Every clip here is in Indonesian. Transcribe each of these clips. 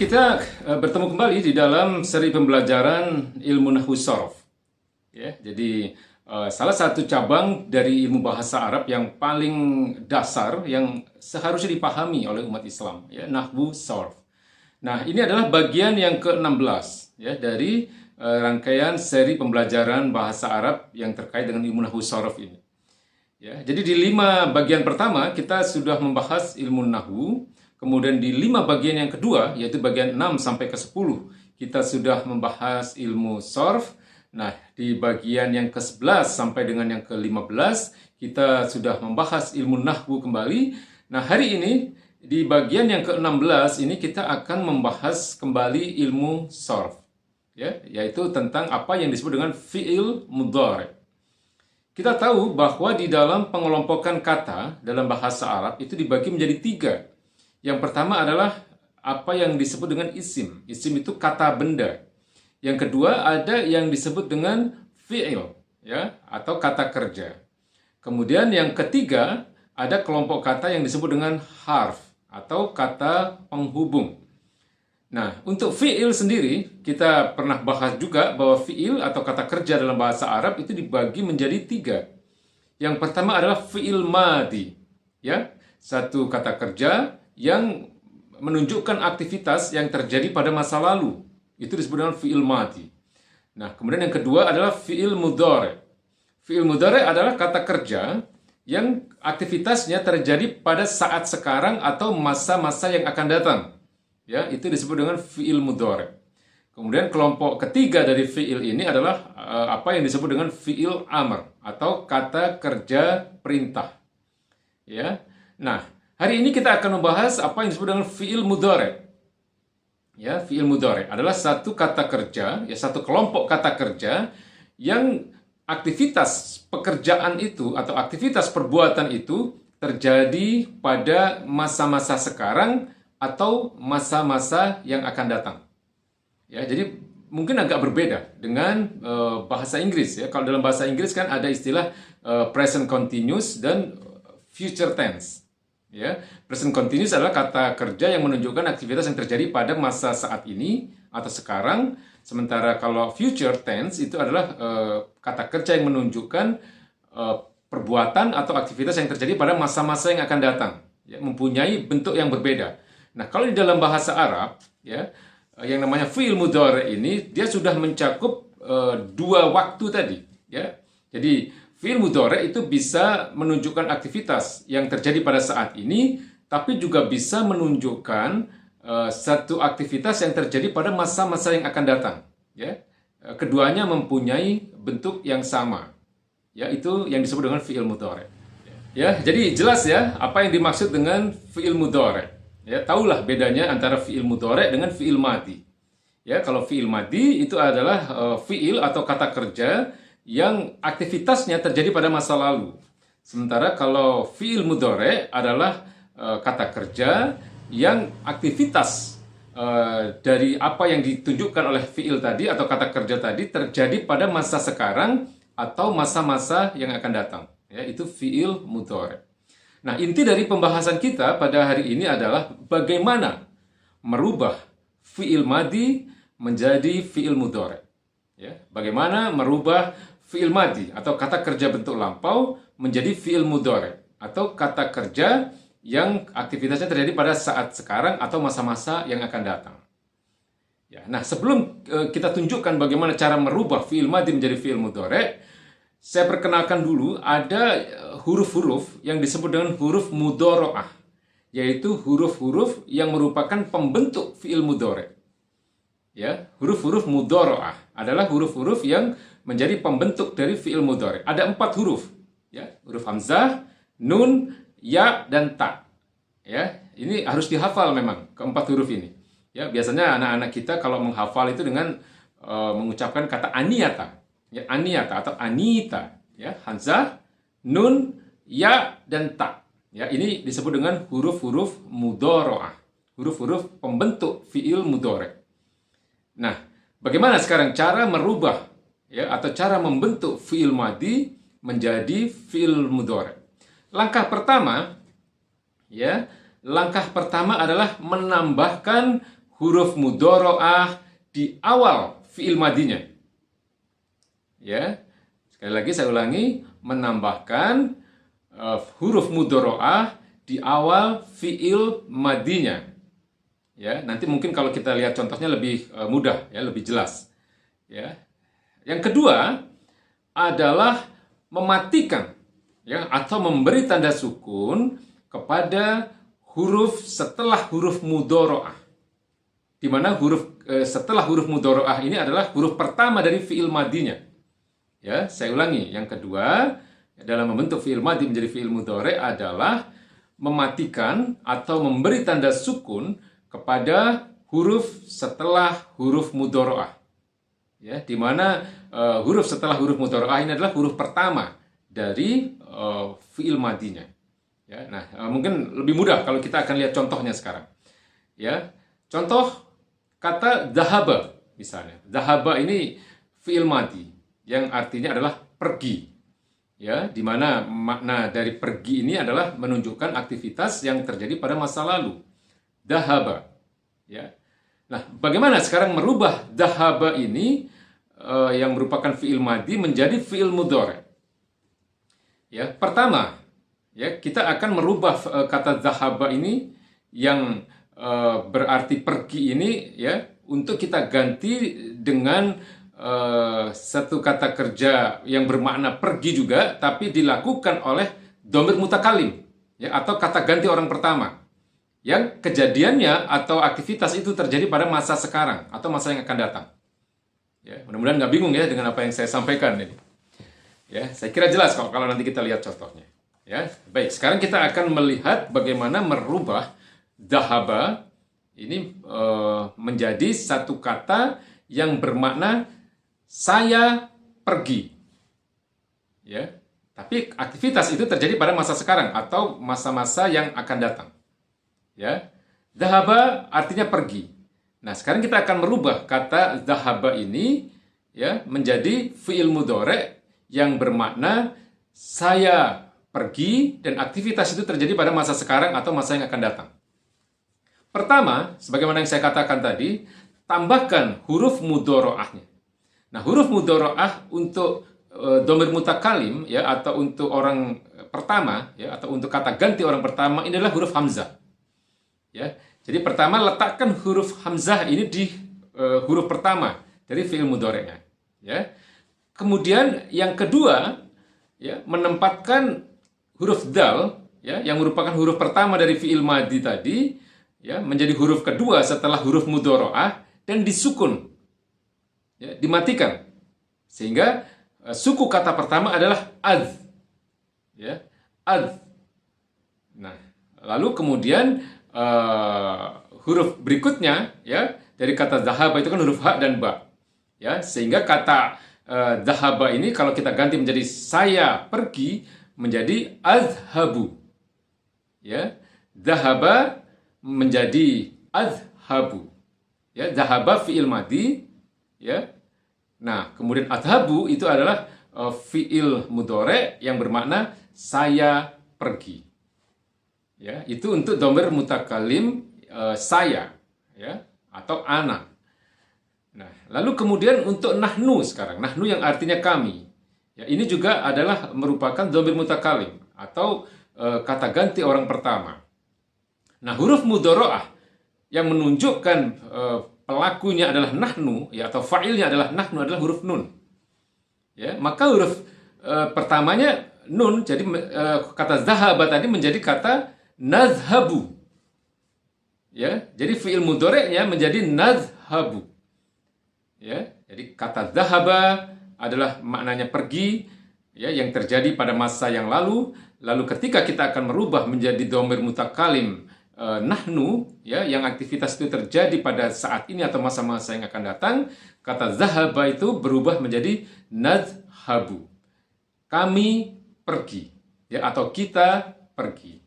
kita bertemu kembali di dalam seri pembelajaran ilmu nahwu sharaf. Ya, jadi salah satu cabang dari ilmu bahasa Arab yang paling dasar yang seharusnya dipahami oleh umat Islam, ya, nahwu sharaf. Nah, ini adalah bagian yang ke-16 ya dari rangkaian seri pembelajaran bahasa Arab yang terkait dengan ilmu nahwu sharaf ini. Ya, jadi di 5 bagian pertama kita sudah membahas ilmu nahwu. Kemudian di 5 bagian yang kedua, yaitu bagian 6 sampai ke 10, kita sudah membahas ilmu sharaf. Nah, di bagian yang ke-11 sampai dengan yang ke-15, kita sudah membahas ilmu nahwu kembali. Nah, hari ini, di bagian yang ke-16 ini kita akan membahas kembali ilmu sharaf. Ya, yaitu tentang apa yang disebut dengan fi'il mudhari'. Kita tahu bahwa di dalam pengelompokan kata dalam bahasa Arab itu dibagi menjadi 3. Yang pertama adalah apa yang disebut dengan isim. Isim itu kata benda. Yang kedua ada yang disebut dengan fi'il, ya, atau kata kerja. Kemudian yang ketiga ada kelompok kata yang disebut dengan harf atau kata penghubung. Nah, untuk fi'il sendiri kita pernah bahas juga bahwa fi'il atau kata kerja dalam bahasa Arab itu dibagi menjadi 3. Yang pertama adalah fi'il madi, ya, satu kata kerja yang menunjukkan aktivitas yang terjadi pada masa lalu. Itu disebut dengan fi'il madi. Nah, kemudian yang kedua adalah fi'il mudhari'. Fi'il mudhari' adalah kata kerja yang aktivitasnya terjadi pada saat sekarang atau masa-masa yang akan datang. Ya, itu disebut dengan fi'il mudhari'. Kemudian kelompok ketiga dari fi'il ini adalah apa yang disebut dengan fi'il amr atau kata kerja perintah. Ya. Nah, hari ini kita akan membahas apa yang disebut dengan fi'il mudhari'. Ya, fi'il mudhari' adalah satu kata kerja, ya, satu kelompok kata kerja yang aktivitas pekerjaan itu atau aktivitas perbuatan itu terjadi pada masa-masa sekarang atau masa-masa yang akan datang. Ya, jadi mungkin agak berbeda dengan bahasa Inggris, ya. Kalau dalam bahasa Inggris kan ada istilah present continuous dan future tense. Ya, present continuous adalah kata kerja yang menunjukkan aktivitas yang terjadi pada masa saat ini atau sekarang, sementara kalau future tense itu adalah kata kerja yang menunjukkan perbuatan atau aktivitas yang terjadi pada masa-masa yang akan datang, ya, mempunyai bentuk yang berbeda. Nah, kalau di dalam bahasa Arab, ya, yang namanya fi'il mudhari' ini dia sudah mencakup 2 waktu tadi, ya. Jadi fi'il mudhari' itu bisa menunjukkan aktivitas yang terjadi pada saat ini, tapi juga bisa menunjukkan satu aktivitas yang terjadi pada masa-masa yang akan datang. Ya. Keduanya mempunyai bentuk yang sama, yaitu yang disebut dengan fi'il mudhari'. Ya, jadi jelas ya apa yang dimaksud dengan fi'il mudhari'. Ya, tahulah bedanya antara fi'il mudhari' dengan fi'il madi. Ya, kalau fi'il madi itu adalah fi'il atau kata kerja yang aktivitasnya terjadi pada masa lalu. Sementara kalau fi'il mudhari' adalah kata kerja yang aktivitas dari apa yang ditunjukkan oleh fi'il tadi atau kata kerja tadi terjadi pada masa sekarang atau masa-masa yang akan datang. Ya, itu fi'il mudhari'. Nah, inti dari pembahasan kita pada hari ini adalah bagaimana merubah fi'il madi menjadi fi'il mudhari'. Ya, bagaimana merubah fi'il madi atau kata kerja bentuk lampau menjadi fi'il mudhari' atau kata kerja yang aktivitasnya terjadi pada saat sekarang atau masa-masa yang akan datang. Ya, nah, sebelum kita tunjukkan bagaimana cara merubah fi'il madi menjadi fi'il mudhari', saya perkenalkan dulu ada huruf-huruf yang disebut dengan huruf mudhoro'ah, yaitu huruf-huruf yang merupakan pembentuk fi'il mudhari'. Ya, huruf-huruf mudhoro'ah adalah huruf-huruf yang menjadi pembentuk dari fi'il mudhari'. Ada 4 huruf, ya, huruf hamzah, nun, ya, dan ta. Ya, ini harus dihafal memang keempat huruf ini. Ya, biasanya anak-anak kita kalau menghafal itu dengan mengucapkan kata aniyata. Ya, aniyata atau anita, ya, hamzah, nun, ya, dan ta. Ya, ini disebut dengan huruf-huruf mudhoro'ah, huruf-huruf pembentuk fi'il mudhari'. Nah, bagaimana sekarang cara merubah, ya, atau cara membentuk fi'il madi menjadi fi'il mudhari'? Langkah pertama adalah menambahkan huruf mudhoro'ah di awal fi'il madinya. Ya, sekali lagi saya ulangi, menambahkan huruf mudhoro'ah di awal fi'il madinya. Ya, nanti mungkin kalau kita lihat contohnya lebih mudah, ya, lebih jelas. Ya. Yang kedua adalah mematikan, ya, atau memberi tanda sukun kepada huruf setelah huruf mudhoro'ah. Di mana huruf setelah huruf mudhoro'ah ini adalah huruf pertama dari fi'il madinya. Ya, saya ulangi. Yang kedua, dalam membentuk fi'il madi menjadi fi'il mudhari' adalah mematikan atau memberi tanda sukun kepada huruf setelah huruf mudhoro'ah. Ya, di mana huruf setelah huruf mudhoro'ah ini adalah huruf pertama dari fi'il madinya. Ya, nah, mungkin lebih mudah kalau kita akan lihat contohnya sekarang. Ya, contoh kata dhahaba misalnya. Dhahaba ini fi'il madi yang artinya adalah pergi. Ya, di mana makna dari pergi ini adalah menunjukkan aktivitas yang terjadi pada masa lalu. Dhahaba. Ya. Nah, bagaimana sekarang merubah dhahaba ini yang merupakan fi'il madi menjadi fi'il mudhari'? Ya, pertama, ya, kita akan merubah kata dhahaba ini yang berarti pergi ini, ya, untuk kita ganti dengan satu kata kerja yang bermakna pergi juga, tapi dilakukan oleh dhamir mutakalim, ya, atau kata ganti orang pertama, yang kejadiannya atau aktivitas itu terjadi pada masa sekarang atau masa yang akan datang. Ya, mudah-mudahan nggak bingung ya dengan apa yang saya sampaikan ini. Ya, saya kira jelas kalau nanti kita lihat contohnya. Ya, baik. Sekarang kita akan melihat bagaimana merubah dhahaba ini menjadi satu kata yang bermakna saya pergi. Ya, tapi aktivitas itu terjadi pada masa sekarang atau masa-masa yang akan datang. Ya, dhahaba artinya pergi. Nah, sekarang kita akan merubah kata dhahaba ini, ya, menjadi fi'il mudhari' yang bermakna saya pergi dan aktivitas itu terjadi pada masa sekarang atau masa yang akan datang. Pertama, sebagaimana yang saya katakan tadi, tambahkan huruf mudhoro'ahnya. Nah, huruf mudhoro'ah untuk dhamir mutakalim, ya, atau untuk orang pertama, ya, atau untuk kata ganti orang pertama, ini adalah huruf hamzah. Ya, jadi pertama letakkan huruf hamzah ini di huruf pertama dari fi'il mudhari'nya. Ya. Kemudian yang kedua, ya, menempatkan huruf dal, ya, yang merupakan huruf pertama dari fi'il madi tadi, ya, menjadi huruf kedua setelah huruf mudhoro'ah dan disukun, ya, dimatikan, sehingga suku kata pertama adalah adz, ya, adz. Nah, lalu kemudian huruf berikutnya, ya, dari kata dhahaba itu kan huruf ha dan ba, ya, sehingga kata dhahaba ini kalau kita ganti menjadi saya pergi menjadi azhabu, ya, dhahaba menjadi azhabu, ya, dhahaba fi'il madi, ya. Nah, kemudian azhabu itu adalah fi'il mudhari' yang bermakna saya pergi. Ya, itu untuk dhamir mutakalim saya, ya, atau ana. Nah, lalu kemudian untuk nahnu sekarang, nahnu yang artinya kami. Ya, ini juga adalah merupakan dhamir mutakalim atau kata ganti orang pertama. Nah, huruf mudhoro'ah yang menunjukkan pelakunya adalah nahnu, ya, atau fa'ilnya adalah nahnu adalah huruf nun. Ya, maka huruf pertamanya nun, jadi kata dhahaba tadi menjadi kata nazhabu. Ya, jadi fi'il mudhari'nya menjadi nazhabu. Ya, jadi kata dhahaba adalah maknanya pergi, ya, yang terjadi pada masa yang lalu. Lalu ketika kita akan merubah menjadi dhamir mutakalim nahnu, ya, yang aktivitas itu terjadi pada saat ini atau masa-masa yang akan datang, kata dhahaba itu berubah menjadi nazhabu. Kami pergi, ya, atau kita pergi.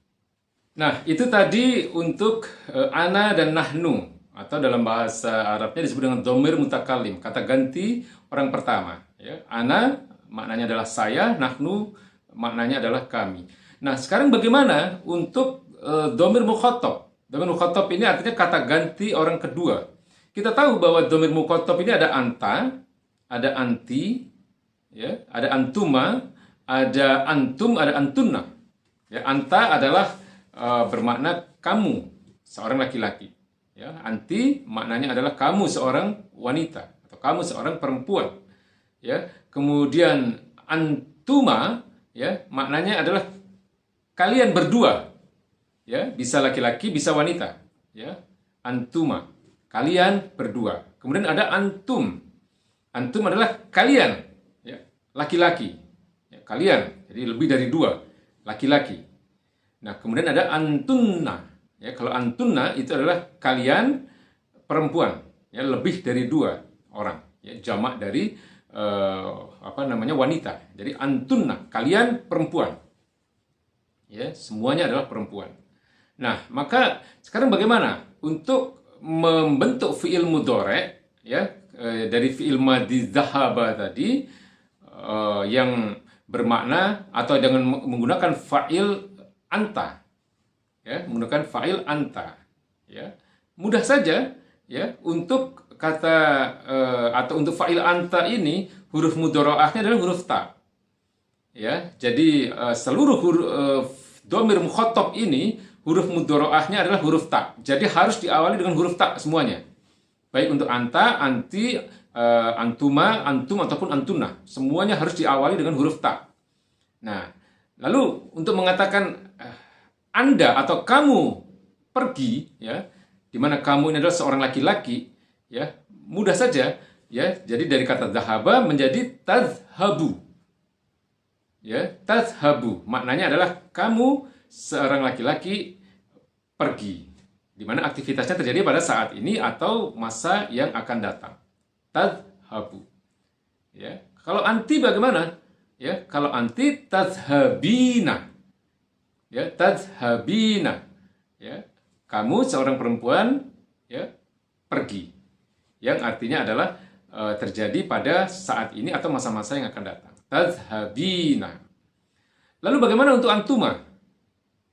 Nah, itu tadi untuk ana dan nahnu, atau dalam bahasa Arabnya disebut dengan dhamir mutakalim, kata ganti orang pertama. Ya, ana maknanya adalah saya, nahnu maknanya adalah kami. Nah, sekarang bagaimana untuk dhamir mukhathab, Dhamir mukhatab ini artinya kata ganti orang kedua. Kita tahu bahwa dhamir mukhatab ini ada anta, ada anti, ya, ada antuma, ada antum, ada antunna. Ya, anta adalah bermakna kamu, seorang laki-laki. Ya, anti maknanya adalah kamu seorang wanita atau kamu seorang perempuan. Ya, kemudian antuma, ya, maknanya adalah kalian berdua. Ya, bisa laki-laki, bisa wanita. Ya, antuma, kalian berdua. Kemudian ada antum. Antum adalah kalian, ya, laki-laki. Ya, kalian, jadi lebih dari dua, laki-laki. Nah, kemudian ada antunna. Ya, kalau antunna itu adalah kalian perempuan, ya, lebih dari dua orang. Ya, jamak dari wanita. Jadi antunna, kalian perempuan. Ya, semuanya adalah perempuan. Nah, maka sekarang bagaimana untuk membentuk fi'il mudhari', ya, dari fi'il madhi dhahaba tadi yang bermakna atau dengan menggunakan fa'il anta, ya, menggunakan fa'il anta, ya, mudah saja, ya, untuk kata atau untuk fa'il anta ini huruf mudhari'ahnya adalah huruf ta, ya, jadi seluruh dhamir mukhatab ini huruf mudhari'ahnya adalah huruf ta, jadi harus diawali dengan huruf ta semuanya, baik untuk anta, anti, antuma, antum ataupun antuna, semuanya harus diawali dengan huruf ta. Nah, lalu untuk mengatakan Anda atau kamu pergi, ya, di mana kamu ini adalah seorang laki-laki, ya, mudah saja, ya. Jadi dari kata dhahaba menjadi tadhhabu. Ya, tadhhabu maknanya adalah kamu seorang laki-laki pergi. Di mana aktivitasnya terjadi pada saat ini atau masa yang akan datang. Tadhhabu. Ya, kalau anti bagaimana? Ya, kalau anti tadhhabina. Ya, tadhhabina, ya, kamu seorang perempuan, ya, pergi, yang artinya adalah terjadi pada saat ini atau masa-masa yang akan datang. Tadhhabina. Lalu bagaimana untuk antuma?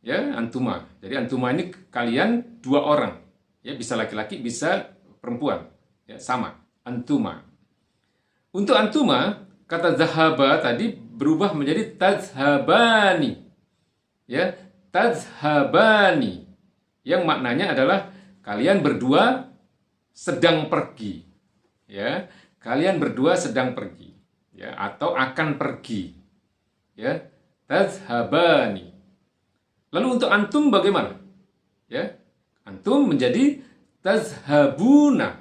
Ya, antuma. Jadi antuma ini kalian dua orang, ya, bisa laki-laki, bisa perempuan, ya, sama. Antuma. Untuk antuma, kata dhahaba tadi berubah menjadi tadhhabani. Ya, tadhhabani, yang maknanya adalah kalian berdua sedang pergi, ya, kalian berdua sedang pergi, ya, atau akan pergi, ya, tadhhabani. Lalu untuk antum bagaimana? Ya, antum menjadi tadhhabuna.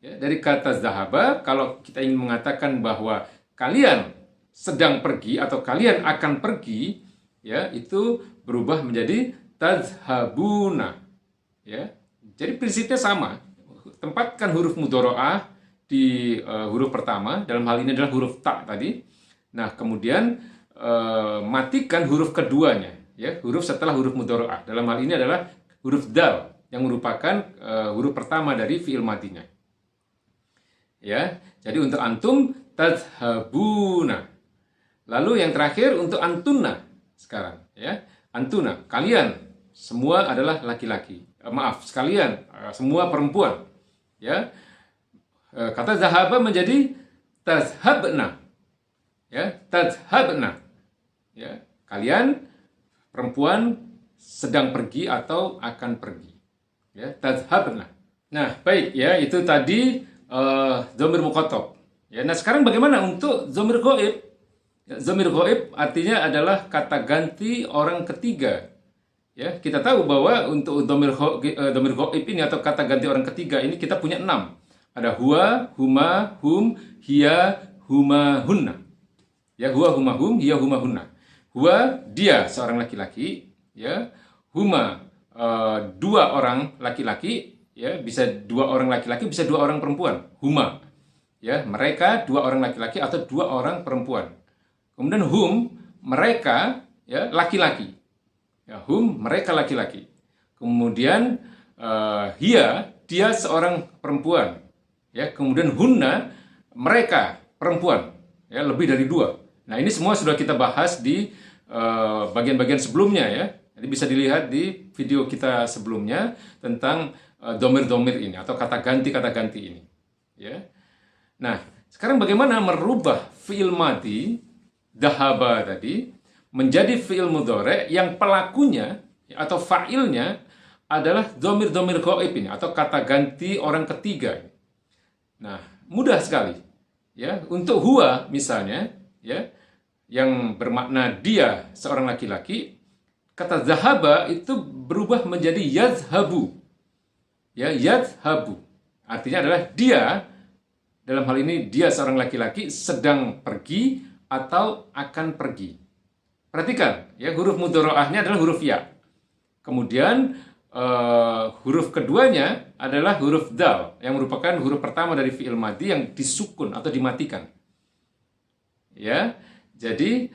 Ya, dari kata zahaba, kalau kita ingin mengatakan bahwa kalian sedang pergi atau kalian akan pergi, ya, itu berubah menjadi tadhhabuna. Ya, jadi prinsipnya sama. Tempatkan huruf mudhari'ah di huruf pertama, dalam hal ini adalah huruf ta tadi. Nah, kemudian matikan huruf keduanya, ya, huruf setelah huruf mudhari'ah. Dalam hal ini adalah huruf dal yang merupakan huruf pertama dari fi'il madhinya. Ya, jadi untuk antum tadhhabuna. Lalu yang terakhir untuk antunna. Sekarang, ya, antuna, kalian semua adalah laki-laki. Maaf, sekalian semua perempuan. Ya, kata zahaba menjadi tadhhabna. Ya, tadhhabna. Ya, kalian perempuan sedang pergi atau akan pergi. Ya, tadhhabna. Nah, baik, ya, itu tadi dhamir mukhatab. Ya, nah sekarang bagaimana untuk dhamir ghaib? Dhamir ghaib artinya adalah kata ganti orang ketiga. Ya, kita tahu bahwa untuk dhamir ghaib ini atau kata ganti orang ketiga ini kita punya 6. Ada huwa, huma, hum, hiya, huma, hunna. Ya, huwa, huma, hum, hiya, huma, hunna. Huwa, dia seorang laki-laki, ya. Huma, dua orang laki-laki, ya, bisa dua orang laki-laki, bisa dua orang perempuan. Huma. Ya, mereka dua orang laki-laki atau dua orang perempuan. Kemudian hum, mereka, ya, laki-laki. Ya, hum, mereka laki-laki. Kemudian hiya, dia seorang perempuan. Ya, kemudian hunna, mereka perempuan. Ya, lebih dari dua. Nah, ini semua sudah kita bahas di bagian-bagian sebelumnya, ya. Jadi bisa dilihat di video kita sebelumnya tentang domir-domir ini atau kata ganti ini. Ya. Nah, sekarang bagaimana merubah fi'il madi dahaba tadi menjadi fi'il mudhari yang pelakunya atau fa'ilnya adalah domir-domir gaib ini atau kata ganti orang ketiga. Nah, mudah sekali. Ya, untuk huwa misalnya, ya, yang bermakna dia seorang laki-laki, kata zahaba itu berubah menjadi yadhabu. Ya, yadhabu. Artinya adalah dia, dalam hal ini dia seorang laki-laki sedang pergi atau akan pergi. Perhatikan, ya, huruf mudhari'ahnya adalah huruf ya. Kemudian huruf keduanya adalah huruf dal yang merupakan huruf pertama dari fi'il madi yang disukun atau dimatikan. Ya. Jadi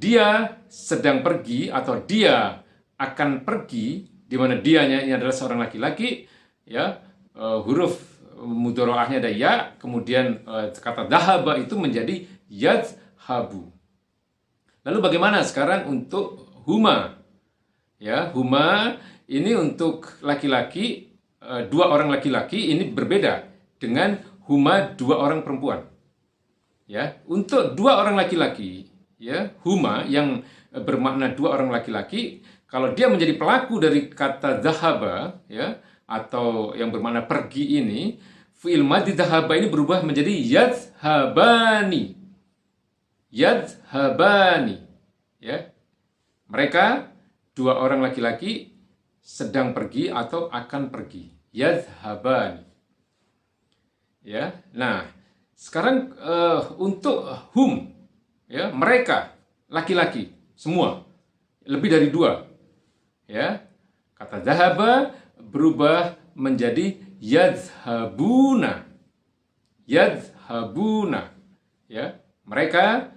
dia sedang pergi atau dia akan pergi, di mana dianya ini adalah seorang laki-laki, ya. Huruf mudhari'ahnya ada ya, kemudian kata dahaba itu menjadi yadhabu. Lalu bagaimana sekarang untuk huma? Ya, huma ini untuk laki-laki, dua orang laki-laki ini berbeda dengan huma dua orang perempuan. Ya, untuk dua orang laki-laki, ya, huma yang bermakna dua orang laki-laki, kalau dia menjadi pelaku dari kata dhahaba, ya, atau yang bermakna pergi ini, fi'il madhi dhahaba ini berubah menjadi yadhabani. Yadhabani. Ya. Mereka dua orang laki-laki sedang pergi atau akan pergi. Yadhabani. Ya. Nah, sekarang untuk hum, ya, mereka laki-laki semua lebih dari dua, ya, kata dhahaba berubah menjadi yadhabuna. Yadhabuna, ya, mereka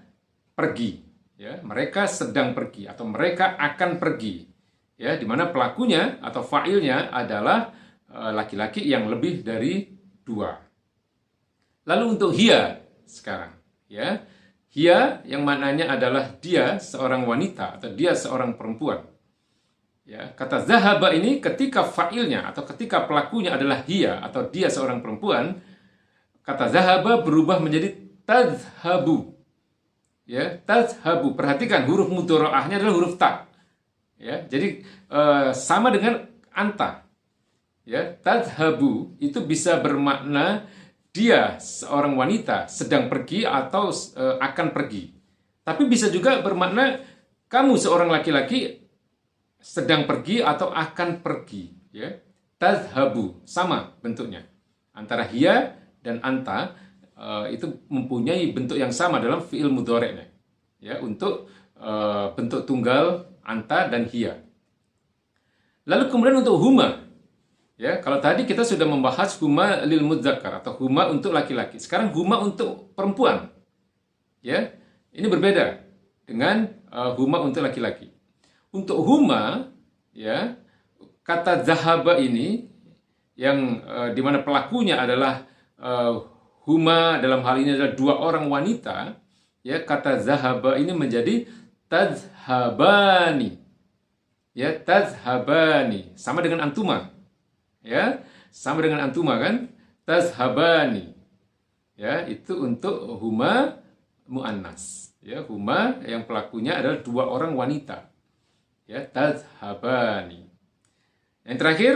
pergi, ya, mereka sedang pergi atau mereka akan pergi, ya, di mana pelakunya atau fa'ilnya adalah laki-laki yang lebih dari dua. Lalu untuk hiya sekarang, ya, hiya yang maknanya adalah dia seorang wanita atau dia seorang perempuan. Ya, kata zahaba ini ketika fa'ilnya atau ketika pelakunya adalah hiya atau dia seorang perempuan, kata zahaba berubah menjadi tadhabu. Ya, tadhabu. Perhatikan huruf mudhari'ahnya adalah huruf ta. Ya, jadi sama dengan anta. Ya, tadhabu itu bisa bermakna dia seorang wanita sedang pergi atau akan pergi. Tapi bisa juga bermakna kamu seorang laki-laki sedang pergi atau akan pergi, ya. Tadhabu sama bentuknya. Antara hiya dan anta itu mempunyai bentuk yang sama dalam fi'il mudhari'nya. Ya, untuk bentuk tunggal anta dan hiya. Lalu kemudian untuk huma. Ya, kalau tadi kita sudah membahas huma lil mudzakkar atau huma untuk laki-laki. Sekarang huma untuk perempuan. Ya, ini berbeda dengan huma untuk laki-laki. Untuk huma, ya, kata zahaba ini yang dimana pelakunya adalah huma dalam hal ini adalah dua orang wanita, ya, kata zahaba ini menjadi tadhabani. Ya, tadhabani sama dengan antuma. Ya, sama dengan antuma kan? Tadhabani. Ya, itu untuk huma muannas. Ya, huma yang pelakunya adalah dua orang wanita. Ya, tadhabani. Yang terakhir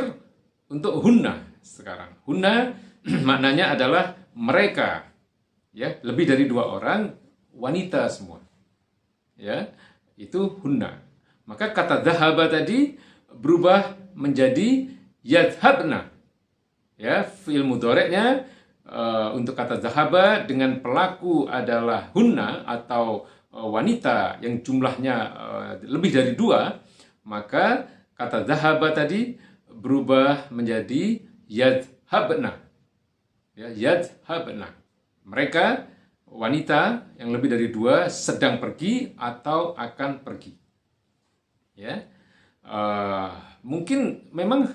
untuk hunna sekarang. Hunna maknanya adalah mereka. Ya, lebih dari dua orang wanita semua. Ya, itu hunna. Maka kata dhahaba tadi berubah menjadi yadhabna. Ya, fi'il mudhari'nya untuk kata dhahaba dengan pelaku adalah hunna atau wanita yang jumlahnya lebih dari dua, maka kata dhahaba tadi berubah menjadi yadhabna. Ya, yadhabna. Mereka wanita yang lebih dari dua sedang pergi atau akan pergi. Ya, mungkin memang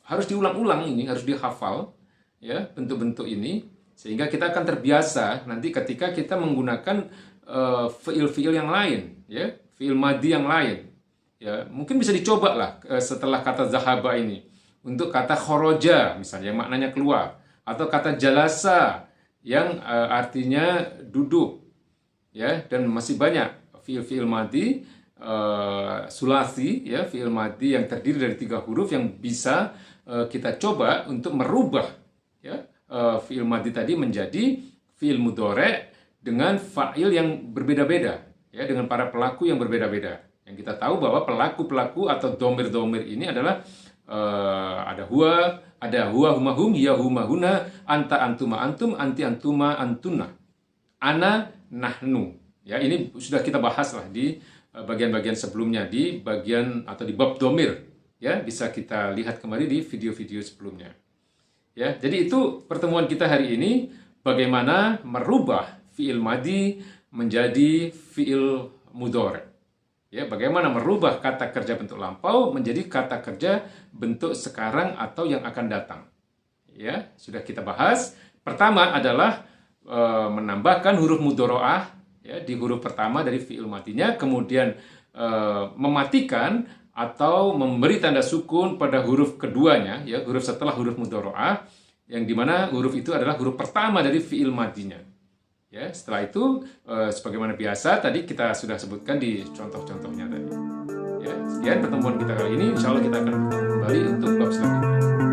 harus diulang-ulang ini, harus dihafal, ya, bentuk-bentuk ini sehingga kita akan terbiasa nanti ketika kita menggunakan fiil-fiil yang lain, ya, fiil madi yang lain, ya mungkin bisa dicoba lah setelah kata zahaba ini untuk kata khoroja misalnya yang maknanya keluar, atau kata jalasa yang artinya duduk, ya, dan masih banyak fiil-fiil madi sulasi, ya, fiil madi yang terdiri dari 3 huruf yang bisa kita coba untuk merubah, ya, fiil madi tadi menjadi fiil mudhari dengan fa'il yang berbeda-beda, ya, dengan para pelaku yang berbeda-beda. Yang kita tahu bahwa pelaku-pelaku atau domir-domir ini adalah ada huwa huma hum, hiya huma huna, anta antuma antum, anti antuma antuna, ana nahnu. Ya, ini sudah kita bahas lah di bagian-bagian sebelumnya, di bagian atau di bab domir. Ya, bisa kita lihat kembali di video-video sebelumnya. Ya, jadi itu pertemuan kita hari ini, bagaimana merubah fiil madi menjadi fiil mudhari. Ya, bagaimana merubah kata kerja bentuk lampau menjadi kata kerja bentuk sekarang atau yang akan datang. Ya, sudah kita bahas. Pertama adalah menambahkan huruf mudhoro'ah, ya, di huruf pertama dari fiil madinya, kemudian mematikan atau memberi tanda sukun pada huruf keduanya, ya, huruf setelah huruf mudhoro'ah, yang dimana huruf itu adalah huruf pertama dari fiil madinya. Ya, setelah itu sebagaimana biasa tadi kita sudah sebutkan di contoh-contohnya tadi. Ya, sekian pertemuan kita kali ini. Insya Allah kita akan kembali untuk bab selanjutnya.